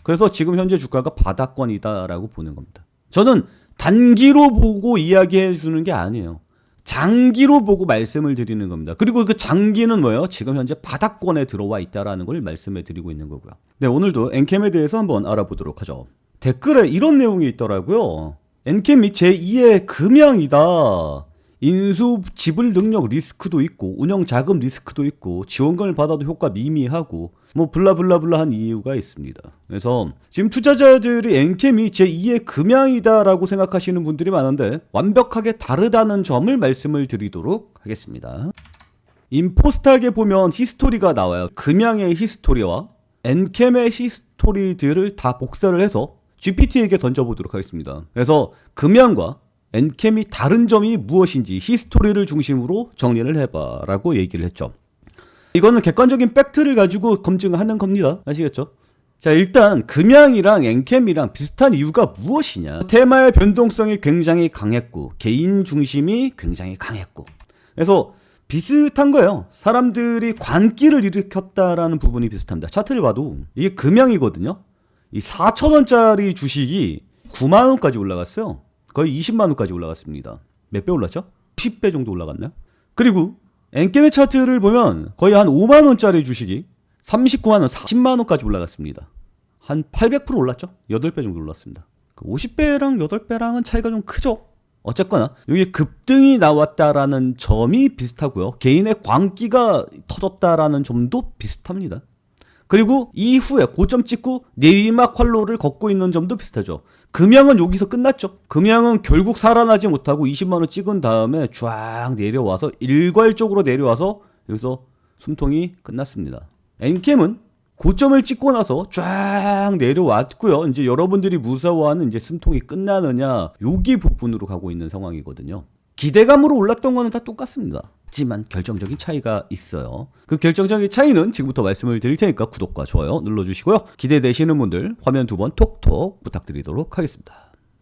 그래서 지금 현재 주가가 바닥권이다라고 보는 겁니다. 저는 단기로 보고 이야기해 주는 게 아니에요. 장기로 보고 말씀을 드리는 겁니다. 그리고 그 장기는 뭐예요? 지금 현재 바닥권에 들어와 있다라는 걸 말씀해 드리고 있는 거고요. 네, 오늘도 엔캠에 대해서 한번 알아보도록 하죠. 댓글에 이런 내용이 있더라고요. 엔캠이 제2의 금양이다. 인수 지불 능력 리스크도 있고 운영 자금 리스크도 있고 지원금을 받아도 효과 미미하고 뭐 블라블라블라 한 이유가 있습니다. 그래서 지금 투자자들이 엔캠이 제2의 금양이다 라고 생각하시는 분들이 많은데 완벽하게 다르다는 점을 말씀을 드리도록 하겠습니다. 인포스탁에 보면 히스토리가 나와요. 금양의 히스토리와 엔캠의 히스토리들을 다 복사를 해서 GPT에게 던져보도록 하겠습니다. 그래서 금양과 엔캠이 다른 점이 무엇인지 히스토리를 중심으로 정리를 해봐 라고 얘기를 했죠. 이거는 객관적인 팩트를 가지고 검증하는 겁니다. 아시겠죠? 자, 일단 금양이랑 엔캠이랑 비슷한 이유가 무엇이냐. 테마의 변동성이 굉장히 강했고 개인 중심이 굉장히 강했고 그래서 비슷한 거예요. 사람들이 관기를 일으켰다라는 부분이 비슷합니다. 차트를 봐도 이게 금양이거든요. 이 4,000원짜리 주식이 9만원까지 올라갔어요. 거의 20만원까지 올라갔습니다. 몇 배 올랐죠? 10배 정도 올라갔나요? 그리고 엔캠의 차트를 보면 거의 한 5만원짜리 주식이 39만원, 40만원까지 올라갔습니다. 한 800% 올랐죠? 8배 정도 올랐습니다. 50배랑 8배랑은 차이가 좀 크죠? 어쨌거나 여기 급등이 나왔다라는 점이 비슷하고요. 개인의 광기가 터졌다라는 점도 비슷합니다. 그리고 이후에 고점 찍고 내리막 활로를 걷고 있는 점도 비슷하죠. 금양은 여기서 끝났죠. 금양은 결국 살아나지 못하고 20만원 찍은 다음에 쫙 내려와서 일괄적으로 내려와서 여기서 숨통이 끝났습니다. 엔캠은 고점을 찍고 나서 쫙 내려왔고요. 이제 여러분들이 무서워하는 이제 숨통이 끝나느냐 여기 부분으로 가고 있는 상황이거든요. 기대감으로 올랐던 거는 다 똑같습니다. 하지만 결정적인 차이가 있어요. 그 결정적인 차이는 지금부터 말씀을 드릴 테니까 구독과 좋아요 눌러주시고요. 기대되시는 분들 화면 2번 톡톡 부탁드리도록 하겠습니다.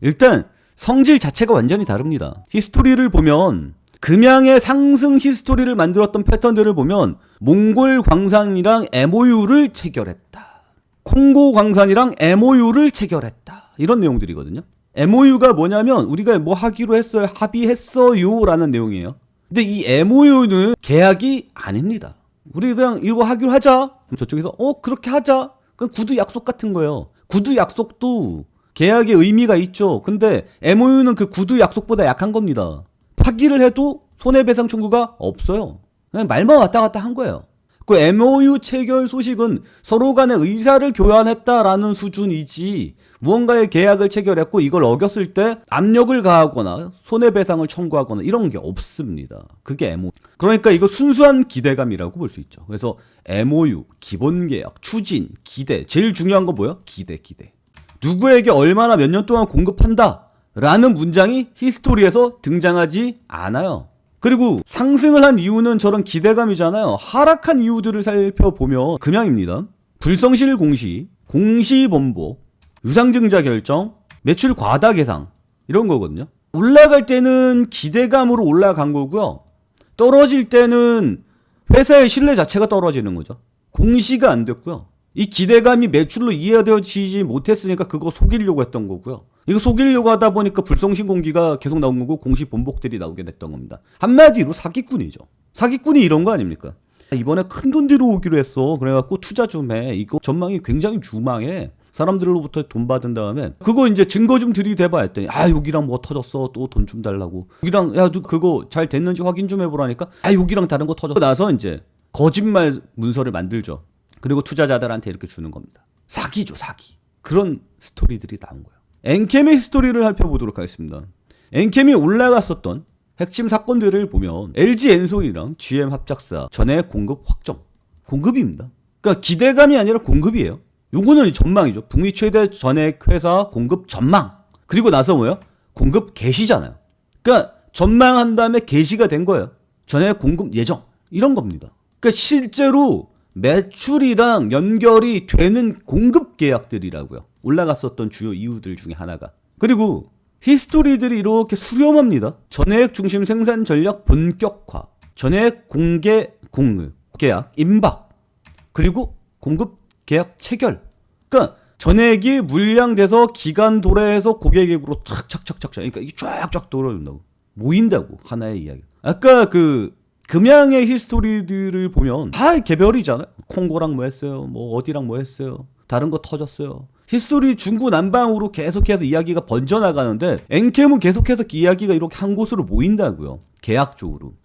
일단 성질 자체가 완전히 다릅니다. 히스토리를 보면 금양의 상승 히스토리를 만들었던 패턴들을 보면 몽골 광산이랑 MOU를 체결했다. 콩고 광산이랑 MOU를 체결했다. 이런 내용들이거든요. MOU가 뭐냐면 우리가 뭐 하기로 했어요, 합의했어요 라는 내용이에요. 근데 이 MOU는 계약이 아닙니다. 우리 그냥 이거 하기로 하자. 그럼 저쪽에서 그렇게 하자. 그건 구두 약속 같은 거예요. 구두 약속도 계약의 의미가 있죠. 근데 MOU는 그 구두 약속보다 약한 겁니다. 파기를 해도 손해배상 청구가 없어요. 그냥 말만 왔다 갔다 한 거예요. 그 MOU 체결 소식은 서로 간의 의사를 교환했다라는 수준이지 무언가의 계약을 체결했고 이걸 어겼을 때 압력을 가하거나 손해배상을 청구하거나 이런 게 없습니다. 그게 MOU. 그러니까 이거 순수한 기대감이라고 볼 수 있죠. 그래서 MOU, 기본계약, 추진, 기대. 제일 중요한 거 뭐예요? 기대. 누구에게 얼마나 몇 년 동안 공급한다 라는 문장이 히스토리에서 등장하지 않아요. 그리고 상승을 한 이유는 저런 기대감이잖아요. 하락한 이유들을 살펴보면 금양입니다. 불성실 공시, 공시번복, 유상증자 결정, 매출 과다 계상 이런 거거든요. 올라갈 때는 기대감으로 올라간 거고요. 떨어질 때는 회사의 신뢰 자체가 떨어지는 거죠. 공시가 안 됐고요. 이 기대감이 매출로 이해되어지지 못했으니까 그거 속이려고 했던 거고요. 이거 속이려고 하다 보니까 불성실 공기가 계속 나온 거고 공시 번복들이 나오게 됐던 겁니다. 한마디로 사기꾼이죠. 사기꾼이 이런 거 아닙니까? 이번에 큰 돈 들어오기로 했어. 그래갖고 투자 좀 해. 이거 전망이 굉장히 유망해. 사람들로부터 돈 받은 다음에 그거 이제 증거 좀 들이대봐 했더니 여기랑 뭐 터졌어. 또 돈 좀 달라고. 여기랑 너 그거 잘 됐는지 확인 좀 해보라니까 여기랑 다른 거 터졌어. 나서 이제 거짓말 문서를 만들죠. 그리고 투자자들한테 이렇게 주는 겁니다. 사기죠, 사기. 그런 스토리들이 나온 거예요. 엔캠의 스토리를 살펴보도록 하겠습니다. 엔캠이 올라갔었던 핵심 사건들을 보면 LG 엔솔이랑 GM 합작사 전액 공급 확정. 공급입니다. 그러니까 기대감이 아니라 공급이에요. 요거는 전망이죠. 북미 최대 전액 회사 공급 전망. 그리고 나서 뭐예요? 공급 개시잖아요. 그러니까 전망한 다음에 개시가 된 거예요. 전액 공급 예정. 이런 겁니다. 그러니까 실제로 매출이랑 연결이 되는 공급 계약들이라고요. 올라갔었던 주요 이유들 중에 하나가. 그리고 히스토리들이 이렇게 수렴합니다. 전해액 중심 생산 전략 본격화, 전해액 공개 공급 계약 임박, 그리고 공급 계약 체결. 그러니까 전액이 물량돼서 기간 도래해서 고객에게로 착착착착 그러니까 이게 쫙쫙 돌아온다고 모인다고 하나의 이야기. 아까 그 금양의 히스토리들을 보면 다 개별이잖아요. 콩고랑 뭐 했어요, 뭐 어디랑 뭐 했어요, 다른 거 터졌어요. 히스토리 중구난방으로 계속해서 이야기가 번져나가는데 엔캠은 계속해서 이야기가 이렇게 한 곳으로 모인다고요, 계약적으로.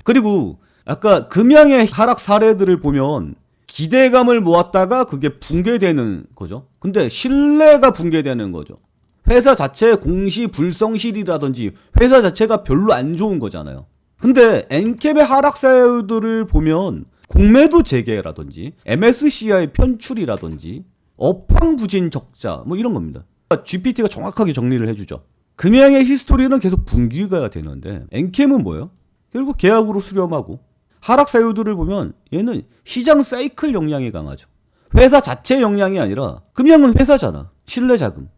그리고 아까 금양의 하락 사례들을 보면 기대감을 모았다가 그게 붕괴되는 거죠. 근데 신뢰가 붕괴되는 거죠. 회사 자체의 공시 불성실이라든지 회사 자체가 별로 안 좋은 거잖아요. 근데 엔캡의 하락 사례들을 보면 공매도 재개라든지 MSCI 편출이라든지 업황부진 적자 뭐 이런 겁니다. GPT가 정확하게 정리를 해주죠. 금양의 히스토리는 계속 분기가 되는데 엔캠은 뭐예요? 결국 계약으로 수렴하고, 하락 사유들을 보면 얘는 시장 사이클 역량이 강하죠. 회사 자체 역량이 아니라, 금양은 회사잖아. 신뢰 자금.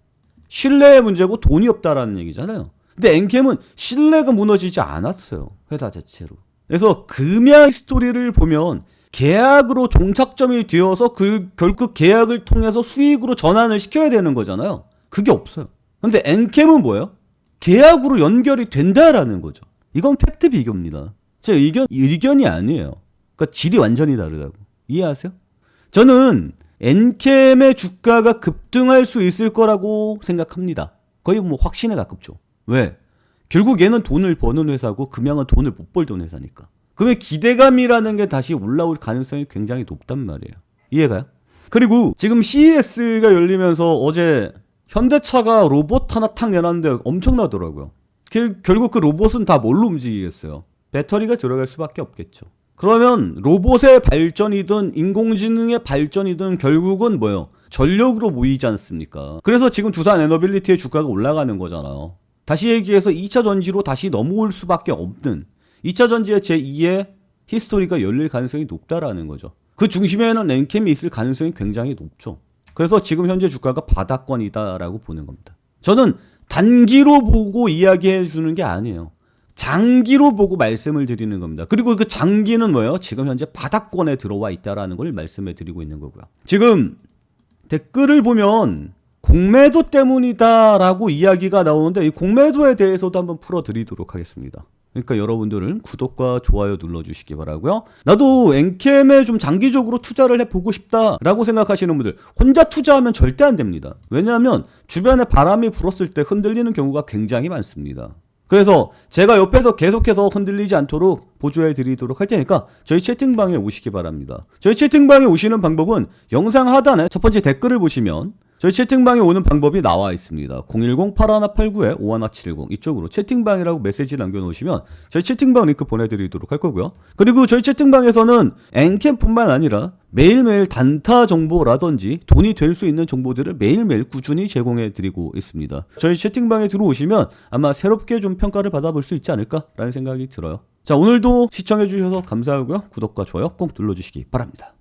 신뢰의 문제고 돈이 없다라는 얘기잖아요. 근데 엔캠은 신뢰가 무너지지 않았어요, 회사 자체로. 그래서 금양 스토리를 보면 계약으로 종착점이 되어서 결국 계약을 통해서 수익으로 전환을 시켜야 되는 거잖아요. 그게 없어요. 근데 엔캠은 뭐예요? 계약으로 연결이 된다라는 거죠. 이건 팩트 비교입니다. 제 의견이 아니에요. 그러니까 질이 완전히 다르다고. 이해하세요? 저는 엔캠의 주가가 급등할 수 있을 거라고 생각합니다. 거의 뭐 확신에 가깝죠. 왜? 결국 얘는 돈을 버는 회사고 금양은 돈을 못 벌던 회사니까. 그러면 기대감이라는 게 다시 올라올 가능성이 굉장히 높단 말이에요. 이해가요? 그리고 지금 CES가 열리면서 어제 현대차가 로봇 하나 탁 내놨는데 엄청나더라고요. 결국 그 로봇은 다 뭘로 움직이겠어요? 배터리가 들어갈 수밖에 없겠죠. 그러면 로봇의 발전이든 인공지능의 발전이든 결국은 뭐예요? 전력으로 모이지 않습니까? 그래서 지금 두산 에너빌리티의 주가가 올라가는 거잖아요. 다시 얘기해서 2차 전지로 다시 넘어올 수밖에 없는 2차 전지의 제2의 히스토리가 열릴 가능성이 높다라는 거죠. 그 중심에는 엔캠이 있을 가능성이 굉장히 높죠. 그래서 지금 현재 주가가 바닥권이다라고 보는 겁니다. 저는 단기로 보고 이야기해 주는 게 아니에요. 장기로 보고 말씀을 드리는 겁니다. 그리고 그 장기는 뭐예요? 지금 현재 바닥권에 들어와 있다라는 걸 말씀해 드리고 있는 거고요. 지금 댓글을 보면 공매도 때문이다라고 이야기가 나오는데 이 공매도에 대해서도 한번 풀어드리도록 하겠습니다. 그러니까 여러분들은 구독과 좋아요 눌러주시기 바라고요. 나도 엔캠에 좀 장기적으로 투자를 해보고 싶다라고 생각하시는 분들, 혼자 투자하면 절대 안 됩니다. 왜냐하면 주변에 바람이 불었을 때 흔들리는 경우가 굉장히 많습니다. 그래서 제가 옆에서 계속해서 흔들리지 않도록 보조해 드리도록 할 테니까 저희 채팅방에 오시기 바랍니다. 저희 채팅방에 오시는 방법은 영상 하단에 첫 번째 댓글을 보시면 저희 채팅방에 오는 방법이 나와 있습니다. 010-8189-5170 이쪽으로 채팅방이라고 메시지 남겨놓으시면 저희 채팅방 링크 보내드리도록 할 거고요. 그리고 저희 채팅방에서는 엔캠뿐만 아니라 매일매일 단타 정보라든지 돈이 될 수 있는 정보들을 매일매일 꾸준히 제공해드리고 있습니다. 저희 채팅방에 들어오시면 아마 새롭게 좀 평가를 받아볼 수 있지 않을까라는 생각이 들어요. 자, 오늘도 시청해주셔서 감사하고요. 구독과 좋아요 꼭 눌러주시기 바랍니다.